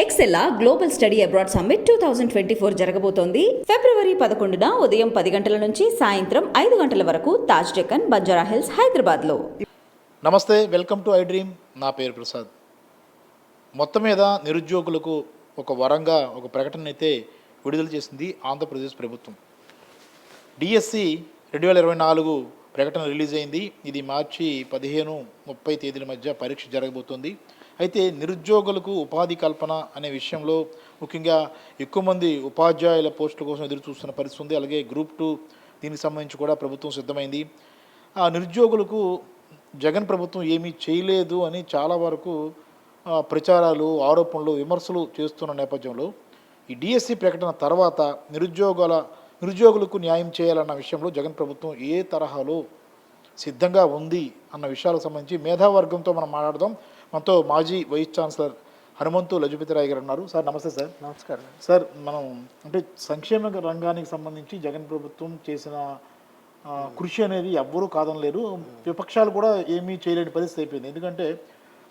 ఎక్సెల్లా global study abroad summit 2024 జరగబోతోంది. ఫిబ్రవరి 11న ఉదయం 10 గంటల నుంచి సాయంత్రం 5 గంటల వరకు తాజ్ డెక్కన్, బంజారా హిల్స్, హైదరాబాద్లో. నమస్తే, వెల్కమ్ టు ఐ డ్రీమ్. నా పేరు ప్రసాద్. మొత్తం మీద నిరుద్యోగులకు ఒక వరంగా ఒక ప్రకటన అయితే విడుదల చేసింది ఆంధ్రప్రదేశ్ ప్రభుత్వం. డిఎస్సి 2024 ప్రకటన రిలీజ్ అయింది. ఇది మార్చి 15-30 తేదీల మధ్య పరీక్ష జరగబోతోంది. అయితే నిరుద్యోగులకు ఉపాధి కల్పన అనే విషయంలో ముఖ్యంగా ఎక్కువ మంది ఉపాధ్యాయుల పోస్టుల కోసం ఎదురు చూస్తున్న పరిస్థితి ఉంది. అలాగే గ్రూప్ 2 దీనికి సంబంధించి కూడా ప్రభుత్వం సిద్ధమైంది. ఆ నిరుద్యోగులకు జగన్ ప్రభుత్వం ఏమీ చేయలేదు అని చాలా వరకు ప్రచారాలు, ఆరోపణలు, విమర్శలు చేస్తున్న నేపథ్యంలో ఈ డిఎస్సి ప్రకటన తర్వాత నిరుద్యోగులకు న్యాయం చేయాలన్న విషయంలో జగన్ ప్రభుత్వం ఏ తరహాలో సిద్ధంగా ఉంది అన్న విషయాలకు సంబంధించి మేధావర్గంతో మనం మాట్లాడదాం. మనతో మాజీ వైస్ ఛాన్సలర్ హనుమంతు లజపతిరాయ్ గారు ఉన్నారు. సార్ నమస్తే. సార్ నమస్కారం. సార్, మనం అంటే సంక్షేమ రంగానికి సంబంధించి జగన్ ప్రభుత్వం చేసిన కృషి అనేది ఎవ్వరూ కాదనలేరు. విపక్షాలు కూడా ఏమీ చేయలేని పరిస్థితి అయిపోయింది. ఎందుకంటే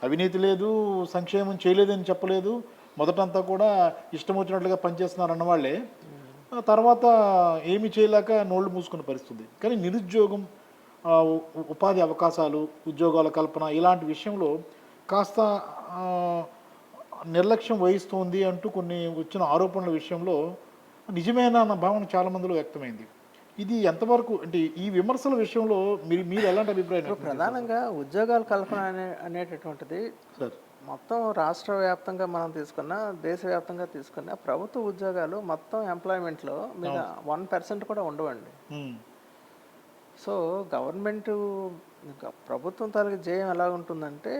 అవినీతి లేదు, సంక్షేమం చేయలేదని చెప్పలేదు. మొదటంతా కూడా ఇష్టం వచ్చినట్లుగా పనిచేస్తున్నారు అన్నవాళ్ళే తర్వాత ఏమీ చేయలేక నోళ్ళు మూసుకున్న పరిస్థితి. కానీ నిరుద్యోగం, ఉపాధి అవకాశాలు, ఉద్యోగాల కల్పన ఇలాంటి విషయంలో కాస్త నిర్లక్ష్యం వహిస్తుంది అంటూ కొన్ని వచ్చిన ఆరోపణల విషయంలో నిజమేనా అన్న భావన చాలామందిలో వ్యక్తమైంది. ఇది ఎంతవరకు అంటే ఈ విమర్శల విషయంలో మీరు ఎలాంటి అభిప్రాయం? ప్రధానంగా ఉద్యోగాల కల్పన అనేటటువంటిది సార్ మొత్తం రాష్ట్ర వ్యాప్తంగా మనం తీసుకున్నా, దేశవ్యాప్తంగా తీసుకున్నా ప్రభుత్వ ఉద్యోగాలు మొత్తం ఎంప్లాయ్మెంట్లో మీద 1% కూడా ఉండవండి. సో గవర్నమెంట్ ప్రభుత్వం తాలూకు జయం ఎలా ఉంటుందంటే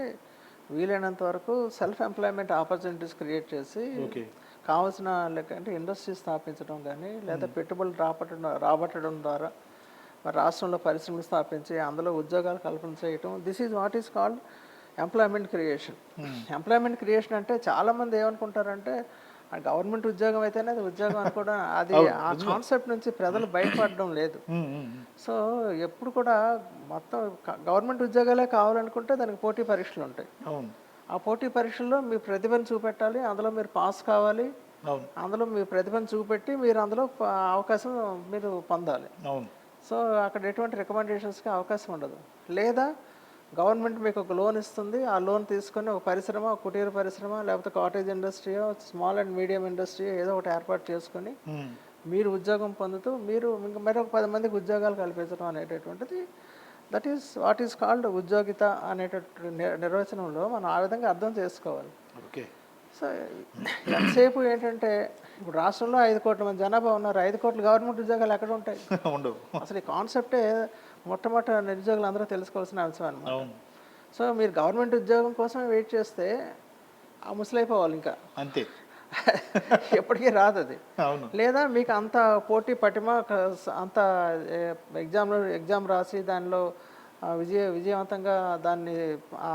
వీలైనంత వరకు సెల్ఫ్ ఎంప్లాయ్మెంట్ ఆపర్చునిటీస్ క్రియేట్ చేసి కావాల్సిన అంటే ఇండస్ట్రీ స్థాపించడం కానీ లేదా పెట్టుబడులు రాబట్టడం ద్వారా మరి రాష్ట్రంలో పరిశ్రమలు స్థాపించి అందులో ఉద్యోగాలు కల్పన చేయటం. This is what is called employment creation. Employment creation అంటే చాలామంది ఏమనుకుంటారంటే గవర్నమెంట్ ఉద్యోగం అయితేనే అది ఉద్యోగం అనుకోవడం, అది ఆ కాన్సెప్ట్ నుంచి ప్రజలు బయటపడడం లేదు. సో ఎప్పుడు కూడా మొత్తం గవర్నమెంట్ ఉద్యోగాలే కావాలనుకుంటే దానికి పోటీ పరీక్షలు ఉంటాయి. ఆ పోటీ పరీక్షల్లో మీ ప్రతిభను చూపెట్టాలి, అందులో మీరు పాస్ కావాలి, అందులో మీ ప్రతిభను చూపెట్టి మీరు అందులో అవకాశం మీరు పొందాలి. సో అక్కడ ఎటువంటి రికమెండేషన్స్కి అవకాశం ఉండదు. లేదా గవర్నమెంట్ మీకు ఒక లోన్ ఇస్తుంది, ఆ లోన్ తీసుకొని ఒక పరిశ్రమ, కుటీర పరిశ్రమ లేకపోతే కాటేజ్ ఇండస్ట్రీయో, స్మాల్ అండ్ మీడియం ఇండస్ట్రీ ఏదో ఒకటి ఏర్పాటు చేసుకొని మీరు ఉద్యోగం పొందుతూ మీరు మరొక 10 మందికి ఉద్యోగాలు కల్పించడం అనేటటువంటిది that is what is called ఉద్యోగిత అనేటటువంటి నిర్వచనంలో మనం ఆ విధంగా అర్థం చేసుకోవాలి. సో ఎంతసేపు ఏంటంటే ఇప్పుడు రాష్ట్రంలో 5 కోట్ల మంది జనాభా ఉన్నారు, 5 కోట్ల గవర్నమెంట్ ఉద్యోగాలు ఎక్కడ ఉంటాయి? అసలు ఈ కాన్సెప్టే మొట్టమొదటి నిరుద్యోగులు అందరూ తెలుసుకోవాల్సిన అంశం అన్నమాట. సో మీరు గవర్నమెంట్ ఉద్యోగం కోసం వెయిట్ చేస్తే ఆ ముసలైపోవాలి, ఇంకా అంతే, ఎప్పటికీ రాదు అది. లేదా మీకు అంత పోటీ పటిమ, అంత ఎగ్జామ్ రాసి దానిలో విజయవంతంగా దాన్ని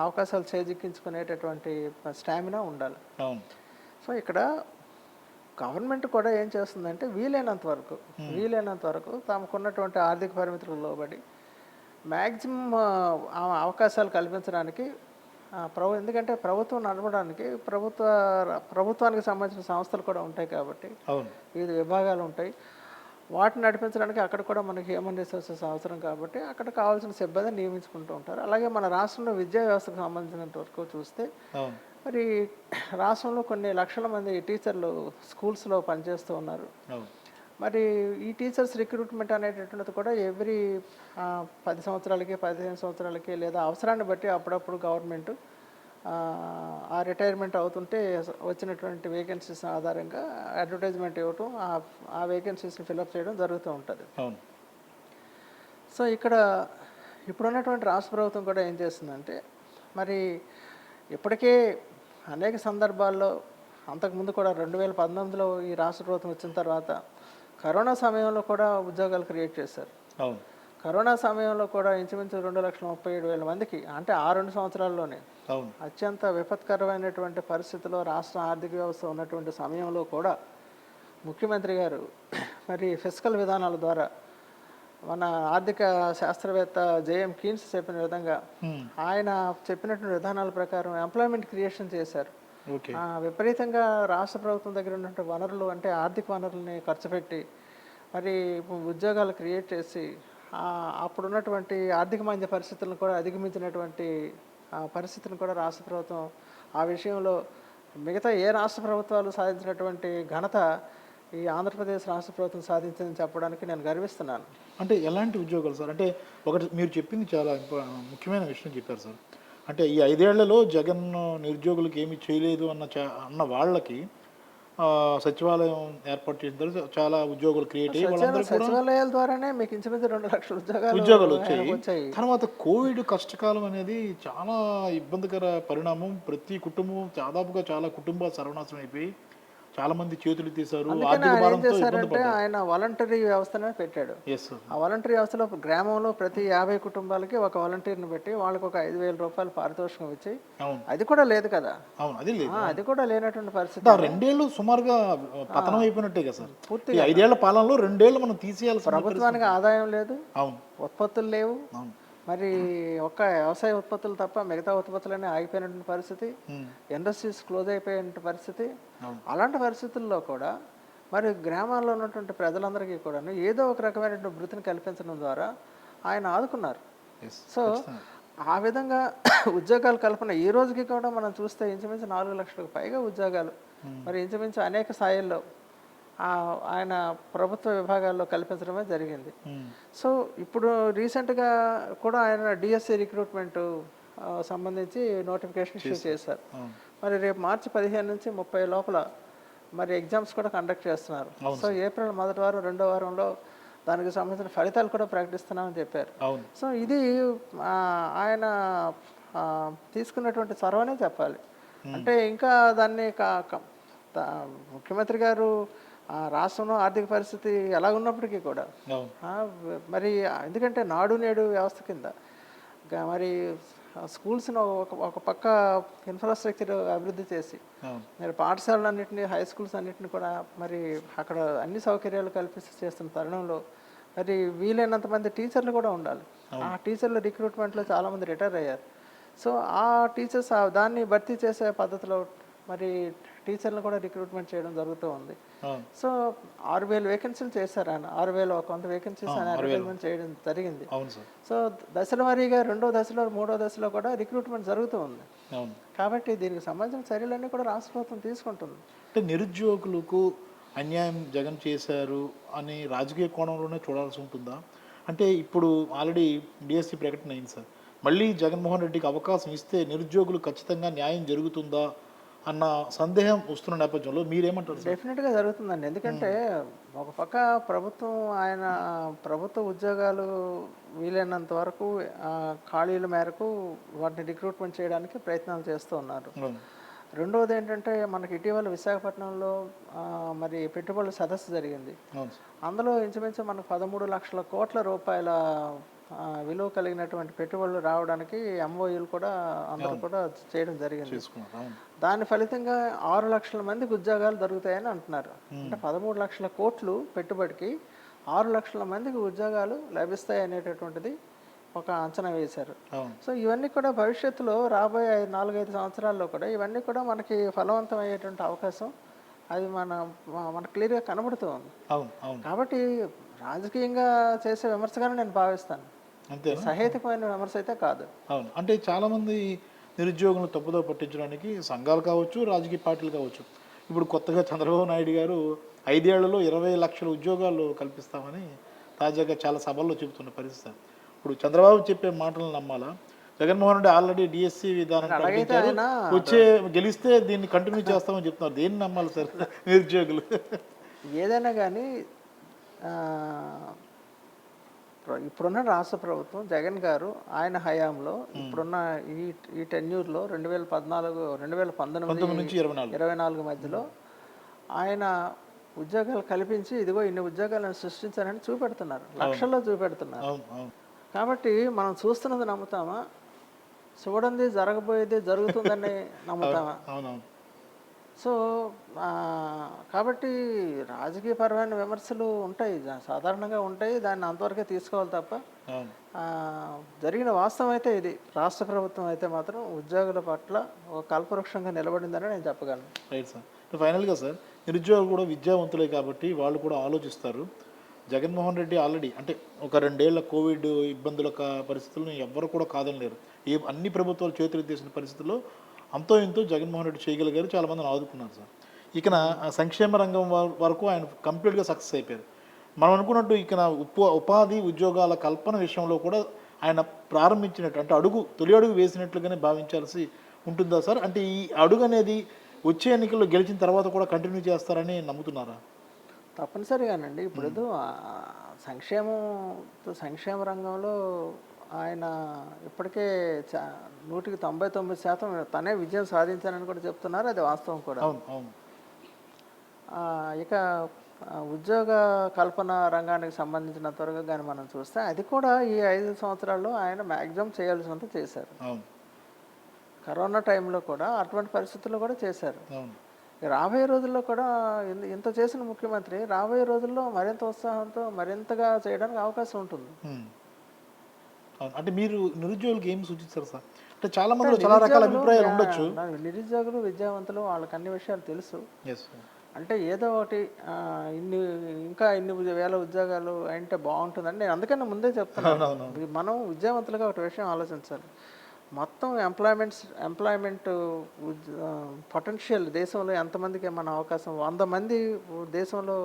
అవకాశాలు చేజిక్కించుకునేటటువంటి స్టామినా ఉండాలి. సో ఇక్కడ గవర్నమెంట్ కూడా ఏం చేస్తుందంటే వీలైనంత వరకు తమకున్నటువంటి ఆర్థిక పరిమితులకు లోబడి మ్యాక్సిమం అవకాశాలు కల్పించడానికి ఎందుకంటే ప్రభుత్వం నడపడానికి ప్రభుత్వానికి సంబంధించిన సంస్థలు కూడా ఉంటాయి కాబట్టి వివిధ విభాగాలు ఉంటాయి. వాటిని నడిపించడానికి అక్కడ కూడా మనకి హ్యూమన్ రిసోర్సెస్ అవసరం కాబట్టి అక్కడ కావాల్సిన సిబ్బందిని నియమించుకుంటూ ఉంటారు. అలాగే మన రాష్ట్రంలో విద్యా వ్యవస్థకు సంబంధించినంత వరకు చూస్తే మరి రాష్ట్రంలో కొన్ని లక్షల మంది టీచర్లు స్కూల్స్లో పనిచేస్తూ ఉన్నారు. మరి ఈ టీచర్స్ రిక్రూట్మెంట్ అనేటటువంటిది కూడా ఎవ్రీ 10 సంవత్సరాలకి 15 సంవత్సరాలకి లేదా అవసరాన్ని బట్టి అప్పుడప్పుడు గవర్నమెంట్ ఆ రిటైర్మెంట్ అవుతుంటే వచ్చినటువంటి వేకెన్సీస్ ఆధారంగా అడ్వర్టైజ్మెంట్ ఇవ్వటం, ఆ వేకెన్సీస్ని ఫిల్అప్ చేయడం జరుగుతూ ఉంటుంది. సో ఇక్కడ ఇప్పుడున్నటువంటి రాష్ట్ర ప్రభుత్వం కూడా ఏం చేస్తుందంటే మరి ఇప్పటికే అనేక సందర్భాల్లో అంతకుముందు కూడా 2019లో ఈ రాష్ట్ర ప్రభుత్వం వచ్చిన తర్వాత కరోనా సమయంలో కూడా ఉద్యోగాలు క్రియేట్ చేశారు. కరోనా సమయంలో కూడా ఇంచుమించు 2,37,000 మందికి, అంటే ఆ 2 సంవత్సరాల్లోనే అత్యంత విపత్కరమైనటువంటి పరిస్థితిలో రాష్ట్ర ఆర్థిక వ్యవస్థ ఉన్నటువంటి సమయంలో కూడా ముఖ్యమంత్రి గారు మరి ఫిస్కల్ విధానాల ద్వారా మన ఆర్థిక శాస్త్రవేత్త జేఎం కీన్స్ చెప్పిన విధంగా ఆయన చెప్పినటువంటి విధానాల ప్రకారం ఎంప్లాయ్మెంట్ క్రియేషన్ చేశారు. ఓకే. విపరీతంగా రాష్ట్ర ప్రభుత్వం దగ్గర ఉన్నటువంటి వనరులు అంటే ఆర్థిక వనరుల్ని ఖర్చు పెట్టి మరి ఉద్యోగాలు క్రియేట్ చేసి అప్పుడున్నటువంటి ఆర్థిక మాంద్య పరిస్థితులను కూడా అధిగమించినటువంటి పరిస్థితిని కూడా రాష్ట్ర ప్రభుత్వం ఆ విషయంలో మిగతా ఏ రాష్ట్ర ప్రభుత్వాలు సాధించినటువంటి ఘనత ఈ ఆంధ్రప్రదేశ్ రాష్ట్ర ప్రభుత్వం సాధించిందని చెప్పడానికి నేను గర్విస్తున్నాను. అంటే ఎలాంటి ఉద్యోగాలు సార్? అంటే ఒకటి మీరు చెప్పింది చాలా ముఖ్యమైన విషయం చెప్పారు సార్. అంటే ఈ 5 ఏళ్లలో జగన్ నిరుద్యోగులకు ఏమీ చేయలేదు అన్న వాళ్ళకి సచివాలయం ఏర్పాటు చేసిన తర్వాత చాలా ఉద్యోగాలు క్రియేట్ అయ్యి వాళ్ళందరూ కూడా సచివాలయాల ద్వారానే మీకు ఇంచుమించు 2 లక్షల ఉద్యోగాలు వచ్చాయి. తర్వాత కోవిడ్ కష్టకాలం అనేది చాలా ఇబ్బందికర పరిణామం. ప్రతి కుటుంబం దాదాపుగా చాలా కుటుంబాలు సర్వనాశనం అయిపోయి చాలా మంది చేతులు తీశారు. ఆర్థిక భారంతో ఇబ్బంది పడ్డారు. ఆయన వాలంటరీ వ్యవస్థనే పెట్టాడు. ఆ వాలంటరీ వ్యవస్థలో గ్రామంలో ప్రతి 50 కుటుంబాలకి ఒక వాలంటీర్ని పెట్టి వాళ్ళకి ఒక 5,000 రూపాయలు పారితోషికం ఇచ్చి, అది కూడా లేదు కదా. అవును, అది లేదు. అది కూడా లేనటువంటి పరిస్థితి. 2 ఏళ్ళు సుమారుగా పతనం అయిపోయినట్టే కదా సార్. పూర్తి 5 ఏళ్ల పాలనలో 2 ఏళ్ళు మనం తీసేయాలి. ప్రభుత్వానికి ఆదాయం లేదు, అవును, ఉత్పత్తులు లేవు, మరి ఒక్క వ్యవసాయ ఉత్పత్తులు తప్ప మిగతా ఉత్పత్తులన్నీ ఆగిపోయినటువంటి పరిస్థితి, ఇండస్ట్రీస్ క్లోజ్ అయిపోయిన పరిస్థితి. అలాంటి పరిస్థితుల్లో కూడా మరి గ్రామాల్లో ఉన్నటువంటి ప్రజలందరికీ కూడా ఏదో ఒక రకమైనటువంటి వృత్తిని కల్పించడం ద్వారా ఆయన ఆదుకున్నారు. సో ఆ విధంగా ఉద్యోగాల కల్పన ఈ రోజుకి కూడా మనం చూస్తే ఇంచుమించు 4 లక్షలకు పైగా ఉద్యోగాలు మరి ఇంచుమించు అనేక స్థాయిల్లో ఆయన ప్రభుత్వ విభాగాల్లో కల్పించడమే జరిగింది. సో ఇప్పుడు రీసెంట్గా కూడా ఆయన డిఎస్సి రిక్రూట్మెంట్ సంబంధించి నోటిఫికేషన్ ఇష్యూ చేశారు. మరి రేపు మార్చి 15 నుంచి 30 లోపల మరి ఎగ్జామ్స్ కూడా కండక్ట్ చేస్తున్నారు. సో ఏప్రిల్ మొదటి వారం 2వ వారంలో దానికి సంబంధించిన ఫలితాలు కూడా ప్రకటిస్తున్నామని చెప్పారు. సో ఇది ఆయన తీసుకున్నటువంటి చొరవనే చెప్పాలి. అంటే ఇంకా దాన్ని ముఖ్యమంత్రి గారు రాష్ట్రంలో ఆర్థిక పరిస్థితి ఎలా ఉన్నప్పటికీ కూడా మరి ఎందుకంటే నాడు నేడు వ్యవస్థ కింద మరి స్కూల్స్ను ఒక పక్క ఇన్ఫ్రాస్ట్రక్చర్ అభివృద్ధి చేసి మరి పాఠశాలలన్నింటినీ హై స్కూల్స్ అన్నింటినీ కూడా మరి అక్కడ అన్ని సౌకర్యాలు కల్పిస్తూ చేస్తున్న తరుణంలో మరి వీలైనంత మంది టీచర్లు కూడా ఉండాలి. ఆ టీచర్ల రిక్రూట్మెంట్లో చాలామంది రిటైర్ అయ్యారు. సో ఆ టీచర్స్ దాన్ని భర్తీ చేసే పద్ధతిలో మరి టీచర్లు కూడా రిక్రూట్మెంట్ చేయడం జరుగుతూ ఉంది. సో 6,000 వేకెన్సీలు చేశారు ఆయన. 6,000 కొంత వేకెన్సీస్ ఆయన అడ్వర్టైజ్మెంట్ చేయడం జరిగింది. సో దశల వారీగా 2వ దశలో 3వ దశలో కూడా రిక్రూట్మెంట్ జరుగుతూ ఉంది. కాబట్టి దీనికి సంబంధించిన చర్యలన్నీ కూడా రాష్ట్ర ప్రభుత్వం తీసుకుంటుంది. అంటే నిరుద్యోగులకు అన్యాయం జగన్ చేశారు అని రాజకీయ కోణంలోనే చూడాల్సి ఉంటుందా? అంటే ఇప్పుడు ఆల్రెడీ డిఎస్సి ప్రకటన అయింది సార్. మళ్ళీ జగన్మోహన్ రెడ్డికి అవకాశం ఇస్తే నిరుద్యోగులు ఖచ్చితంగా న్యాయం జరుగుతుందా అన్న సందేహం వస్తున్న నేపథ్యంలో మీరేమంటారు? డెఫినెట్గా జరుగుతుందండి. ఎందుకంటే ఒక పక్క ఆయన ప్రభుత్వ ఉద్యోగాలు వీలైనంత వరకు ఖాళీల మేరకు వాటిని రిక్రూట్మెంట్ చేయడానికి ప్రయత్నాలు చేస్తూ ఉన్నారు. రెండవది ఏంటంటే మనకి ఇటీవల విశాఖపట్నంలో మరి పెట్టుబడుల సదస్సు జరిగింది. అందులో ఇంచుమించు మనకు 13 లక్షల కోట్ల రూపాయల విలువ కలిగినటువంటి పెట్టుబడులు రావడానికి ఎంఓయూలు కూడా అందరూ కూడా చేయడం జరిగింది. దాని ఫలితంగా 6 లక్షల మందికి ఉద్యోగాలు దొరుకుతాయని అంటున్నారు. అంటే 13 లక్షల కోట్లు పెట్టుబడికి 6 లక్షల మందికి ఉద్యోగాలు లభిస్తాయి అనేటటువంటిది ఒక అంచనా వేశారు. సో ఇవన్నీ కూడా భవిష్యత్తులో రాబోయే 4-5 సంవత్సరాల్లో కూడా ఇవన్నీ కూడా మనకి ఫలవంతం అయ్యేటువంటి అవకాశం అది మనకు క్లియర్గా కనబడుతూ ఉంది. కాబట్టి రాజకీయంగా చేసే విమర్శగానే నేను భావిస్తాను, అంతే సహేతుకమైన విమర్శ అయితే కాదు. అవును, అంటే చాలామంది నిరుద్యోగులను తప్పుదో పట్టించడానికి సంఘాలు కావచ్చు, రాజకీయ పార్టీలు కావచ్చు, ఇప్పుడు కొత్తగా చంద్రబాబు నాయుడు గారు 5 ఏళ్లలో 20 లక్షల ఉద్యోగాలు కల్పిస్తామని తాజాగా చాలా సభల్లో చెబుతున్న పరిస్థితి. ఇప్పుడు చంద్రబాబు చెప్పే మాటలను నమ్మాలా? జగన్మోహన్ రెడ్డి ఆల్రెడీ డిఎస్సి విధానం గెలిస్తే దీన్ని కంటిన్యూ చేస్తామని చెప్తున్నారు. దేన్ని నమ్మాలి సార్ నిరుద్యోగులు? ఏదైనా కానీ ఇప్పుడున్న రాష్ట్ర ప్రభుత్వం జగన్ గారు ఆయన హయాంలో ఇప్పుడున్న ఈ టెన్యూర్లో 2014, 2019 నుంచి 24 మధ్యలో ఆయన ఉద్యోగాలు కల్పించి ఇదిగో ఇన్ని ఉద్యోగాలను సృష్టించారని చూపెడుతున్నారు, లక్షల్లో చూపెడుతున్నారు. కాబట్టి మనం చూస్తున్నది నమ్ముతామా, చూడండి జరగబోయేది జరుగుతుందని నమ్ముతామా? సో కాబట్టి రాజకీయపరమైన విమర్శలు ఉంటాయి, సాధారణంగా ఉంటాయి, దాన్ని అంతవరకే తీసుకోవాలి తప్ప అవును. ఆ, జరిగిన వాస్తవం అయితే ఇది. రాష్ట్ర ప్రభుత్వం అయితే మాత్రం ఉద్యోగుల పట్ల ఒక కల్పవృక్షంగా నిలబడిందని నేను చెప్పగలను. Right sir. ఫైనల్గా సార్, నిరుద్యోగులు కూడా విద్యావంతులే కాబట్టి వాళ్ళు కూడా ఆలోచిస్తారు. జగన్మోహన్ రెడ్డి ఆల్రెడీ అంటే ఒక 2 ఏళ్ల కోవిడ్ ఇబ్బందుల పరిస్థితులను ఎవ్వరు కూడా కాదనలేరు. అన్ని ప్రభుత్వాలు చేతులెత్తేసిన పరిస్థితుల్లో అంతో ఇంతో జగన్మోహన్ రెడ్డి చేయగలిగారు, చాలామందిని ఆదుకున్నారు సార్. ఇకన సంక్షేమ రంగం వరకు ఆయన కంప్లీట్గా సక్సెస్ అయిపోయారు. మనం అనుకున్నట్టు ఇకన ఉపాధి ఉద్యోగాల కల్పన విషయంలో కూడా ఆయన ప్రారంభించినట్టు అంటే తొలి అడుగు వేసినట్లుగానే భావించాల్సి ఉంటుందా సార్? అంటే ఈ అడుగు అనేది వచ్చే ఎన్నికల్లో గెలిచిన తర్వాత కూడా కంటిన్యూ చేస్తారని నమ్ముతున్నారా? తప్పనిసరిగానండి. ఇప్పుడు సంక్షేమ రంగంలో ఆయన ఇప్పటికే 100కి 99% తనే విజయం సాధించానని కూడా చెప్తున్నారు, అది వాస్తవం కూడా. అవును, అవును. ఇక ఉద్యోగ కల్పన రంగానికి సంబంధించినంత వరకు కానీ మనం చూస్తే అది కూడా ఈ 5 సంవత్సరాల్లో ఆయన మ్యాక్సిమం చేయాల్సినంత చేశారు. అవును, కరోనా టైంలో కూడా అటువంటి పరిస్థితుల్లో కూడా చేశారు. అవును. రాబోయే రోజుల్లో కూడా ఇంత చేసిన ముఖ్యమంత్రి రాబోయే రోజుల్లో మరింత ఉత్సాహంతో మరింతగా చేయడానికి అవకాశం ఉంటుంది. అవును. అంటే మీరు నిరుద్యోగులకు ఏం సూచిస్తారు సార్? అంటే చాలా మందిలో చాలా రకాల అభిప్రాయాలు ఉండొచ్చు. నిరుద్యోగులు విద్యావంతులు, వాళ్ళకి అన్ని విషయాలు తెలుసు. ఎస్. అంటే ఏదో ఒకటి ఇంకా ఇన్ని వేల ఉద్యోగాలు అంటే బాగుంటుందని నేను అందుకని ముందే చెప్తున్నాను. మనం విద్యావంతులుగా ఒక విషయం ఆలోచించాలి. మొత్తం ఎంప్లాయ్మెంట్ పొటెన్షియల్ దేశంలో ఎంతమందికి మన అవకాశం, 100 మంది దేశంలో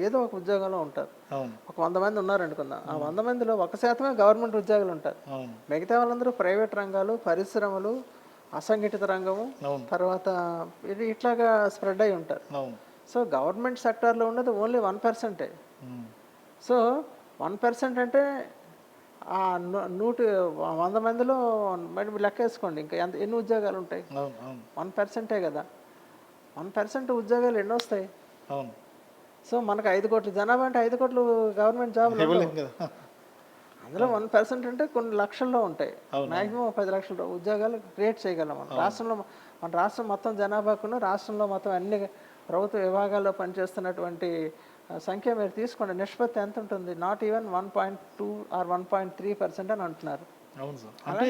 ఏదో ఒక ఉద్యోగంలో ఉంటారు. ఒక 100 మంది ఉన్నారు అనుకుందాం. ఆ 100 మందిలో 1% గవర్నమెంట్ ఉద్యోగాలు ఉంటారు. మిగతా వాళ్ళందరూ ప్రైవేట్ రంగాలు, పరిశ్రమలు, అసంఘటిత రంగము, తర్వాత ఇట్లాగా స్ప్రెడ్ అయి ఉంటారు. సో గవర్నమెంట్ సెక్టార్లో ఉన్నది ఓన్లీ 1%. సో 1% అంటే 100 మందిలో మరి లెక్క వేసుకోండి ఇంకా ఎన్ని ఉద్యోగాలు ఉంటాయి? 1%ఏ కదా. 1% ఉద్యోగాలు ఎన్ని వస్తాయి? సో మనకు 5 కోట్ల జనాభా అంటే 5 కోట్లు గవర్నమెంట్ జాబులు. అందులో 1% అంటే కొన్ని లక్షల్లో ఉంటాయి. మ్యాక్సిమం 10 లక్షల ఉద్యోగాలు క్రియేట్ చేయగలం మన రాష్ట్రం మొత్తం జనాభాకును రాష్ట్రంలో మొత్తం అన్ని ప్రభుత్వ విభాగాల్లో పనిచేస్తున్నటువంటి సంఖ్య మీరు తీసుకోండి, నిష్పత్తి ఎంత ఉంటుంది? నాట్ ఈవెన్ 1.2 ఆర్ 1.3% అని అంటున్నారు. అవును సార్. అంటే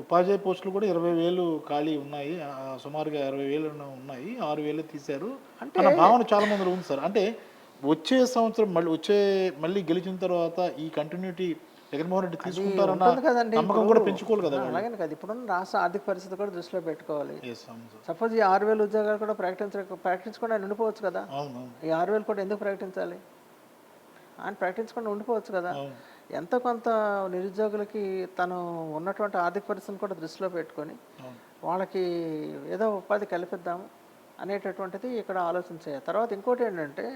ఉపాధ్యాయ పోస్టులు కూడా 20,000 ఖాళీ ఉన్నాయి, సుమారుగా 60,000 ఉన్నాయి, 6,000 తీశారు అంటే భావన చాలా మంది ఉంది సార్. అంటే వచ్చే సంవత్సరం మళ్ళీ గెలిచిన తర్వాత ఈ కంటిన్యూటీ జగన్మోహన్ రెడ్డి తీసుకుంటారన్న నమ్మకం కూడా పెంచుకోవాలి కదా. అలాగే కదా, ఇప్పుడున్న రాష్ట్ర ఆర్థిక పరిస్థితి కూడా దృష్టిలో పెట్టుకోవాలి. సపోజ్ ఈ 6,000 ఉద్యోగాలు కూడా ప్రకటించకుండా ఉండిపోవచ్చు కదా. ఈ 6,000 కూడా ఎందుకు ప్రకటించాలి అని ప్రకటించకుండా ఉండిపోవచ్చు కదా. ఎంతో కొంత నిరుద్యోగులకి తను ఉన్నటువంటి ఆర్థిక పరిస్థితిని కూడా దృష్టిలో పెట్టుకొని వాళ్ళకి ఏదో ఉపాధి కల్పిద్దాము అనేటటువంటిది ఇక్కడ ఆలోచించాయి. తర్వాత ఇంకోటి ఏంటంటే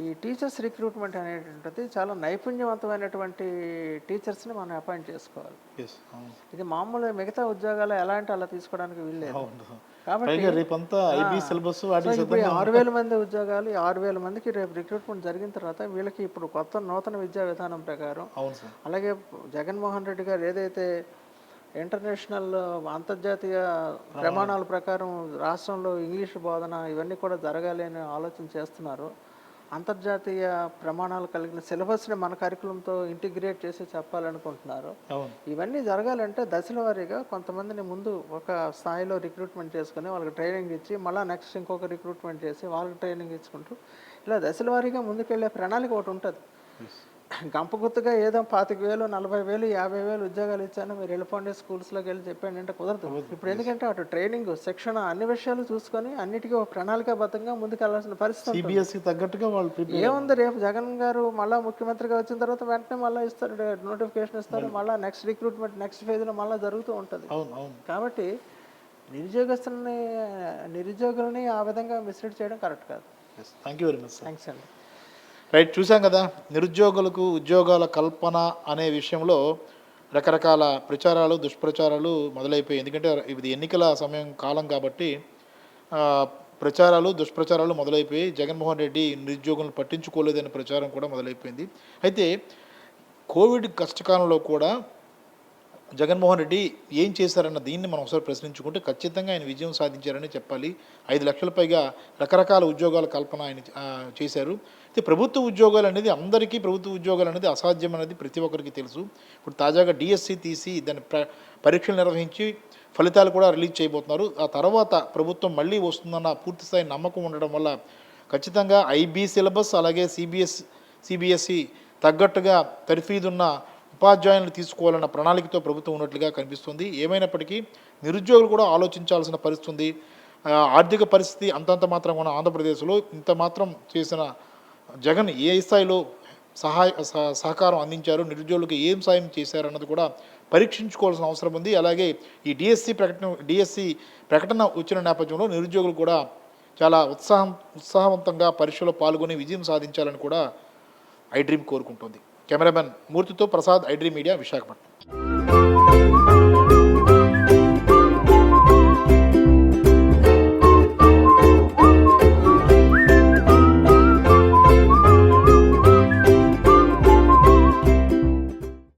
ఈ టీచర్స్ రిక్రూట్మెంట్ అనేటువంటిది చాలా నైపుణ్యవంతమైనటువంటి టీచర్స్ని మనం అపాయింట్ చేసుకోవాలి. ఇది మామూలు మిగతా ఉద్యోగాలు ఎలా అంటే అలా తీసుకోవడానికి వీల్లేదు. కాబట్టి 6,000 మంది ఉద్యోగాలు, 6,000 మందికి రేపు రిక్రూట్మెంట్ జరిగిన తర్వాత వీళ్ళకి ఇప్పుడు నూతన విద్యా విధానం ప్రకారం, అలాగే జగన్మోహన్ రెడ్డి గారు ఏదైతే ఇంటర్నేషనల్ అంతర్జాతీయ ప్రమాణాల ప్రకారం రాష్ట్రంలో ఇంగ్లీష్ బోధన ఇవన్నీ కూడా జరగాలి అని ఆలోచన చేస్తున్నారు. అంతర్జాతీయ ప్రమాణాలు కలిగిన సిలబస్ని మన కరికులంతో ఇంటిగ్రేట్ చేసి చెప్పాలనుకుంటున్నారు. ఇవన్నీ జరగాలంటే దశల వారీగా కొంతమందిని ముందు ఒక స్థాయిలో రిక్రూట్మెంట్ చేసుకుని వాళ్ళకి ట్రైనింగ్ ఇచ్చి మళ్ళీ నెక్స్ట్ ఇంకొక రిక్రూట్మెంట్ చేసి వాళ్ళకి ట్రైనింగ్ ఇచ్చుకుంటూ ఇలా దశల వారీగా ముందుకెళ్ళే ప్రణాళిక ఒకటి ఉంటుంది. గంప గుర్తుగా ఏదో 25,000, 40,000, 50,000 ఉద్యోగాలు ఇచ్చాను మీరు వెళ్ళిపోండి స్కూల్స్లోకి వెళ్ళి చెప్పండి అంటే కుదరదు. ఇప్పుడు ఎందుకంటే అటు ట్రైనింగ్, శిక్షణ అన్ని విషయాలు చూసుకొని అన్నిటికీ ఒక ప్రణాళికాబద్ధంగా ముందుకు వెళ్ళాల్సిన పరిస్థితి తగ్గట్టుగా ఏముంది. రేపు జగన్ గారు మళ్ళీ ముఖ్యమంత్రిగా వచ్చిన తర్వాత వెంటనే మళ్ళీ ఇస్తారు, నోటిఫికేషన్ ఇస్తారు, మళ్ళీ నెక్స్ట్ రిక్రూట్మెంట్ నెక్స్ట్ ఫేజ్లో మళ్ళీ జరుగుతూ ఉంటుంది. కాబట్టి నిరుద్యోగులని ఆ విధంగా మిస్లీడ్ చేయడం కరెక్ట్ కాదు. Thank you very much. Thanks అండి. రైట్, చూసాం కదా నిరుద్యోగులకు ఉద్యోగాల కల్పన అనే విషయంలో రకరకాల ప్రచారాలు దుష్ప్రచారాలు మొదలైపోయాయి. ఎందుకంటే ఇది ఎన్నికల సమయం కాలం కాబట్టి ప్రచారాలు దుష్ప్రచారాలు మొదలైపోయి జగన్మోహన్ రెడ్డి నిరుద్యోగులను పట్టించుకోలేదనే ప్రచారం కూడా మొదలైపోయింది. అయితే కోవిడ్ కష్టకాలంలో కూడా జగన్మోహన్ రెడ్డి ఏం చేశారన్న దీన్ని మనం ఒకసారి ప్రశ్నించుకుంటే ఖచ్చితంగా ఆయన విజయం సాధించారని చెప్పాలి. 5 లక్షల పైగా రకరకాల ఉద్యోగాల కల్పన ఆయన చేశారు. అయితే ప్రభుత్వ ఉద్యోగాలు అనేది అందరికీ ప్రభుత్వ ఉద్యోగాలు అనేది అసాధ్యం అనేది ప్రతి ఒక్కరికి తెలుసు. ఇప్పుడు తాజాగా డిఎస్సి తీసి దాని పరీక్షలు నిర్వహించి ఫలితాలు కూడా రిలీజ్ చేయబోతున్నారు. ఆ తర్వాత ప్రభుత్వం మళ్ళీ వస్తుందన్న పూర్తిస్థాయి నమ్మకం ఉండడం వల్ల ఖచ్చితంగా ఐబీ సిలబస్ అలాగే సిబిఎస్ఈ తగ్గట్టుగా తర్ఫీదున్న ఉపాధ్యాయులను తీసుకోవాలన్న ప్రణాళికతో ప్రభుత్వం ఉన్నట్లుగా కనిపిస్తుంది. ఏమైనప్పటికీ నిరుద్యోగులు కూడా ఆలోచించాల్సిన పరిస్థితి ఉంది. ఆర్థిక పరిస్థితి అంతంత మాత్రం ఉన్న ఆంధ్రప్రదేశ్లో ఇంత మాత్రం చేసిన జగన్ ఏ స్థాయిలో సహకారం అందించారు, నిరుద్యోగులకు ఏం సాయం చేశారన్నది కూడా పరీక్షించుకోవాల్సిన అవసరం ఉంది. అలాగే ఈ డిఎస్సి ప్రకటన వచ్చిన నేపథ్యంలో నిరుద్యోగులు కూడా చాలా ఉత్సాహవంతంగా పరీక్షలో పాల్గొని విజయం సాధించాలని కూడా ఐ డ్రీమ్ కోరుకుంటుంది. కెమెరామెన్ మూర్తితో Prasad, I dream media, Visakhapatnam.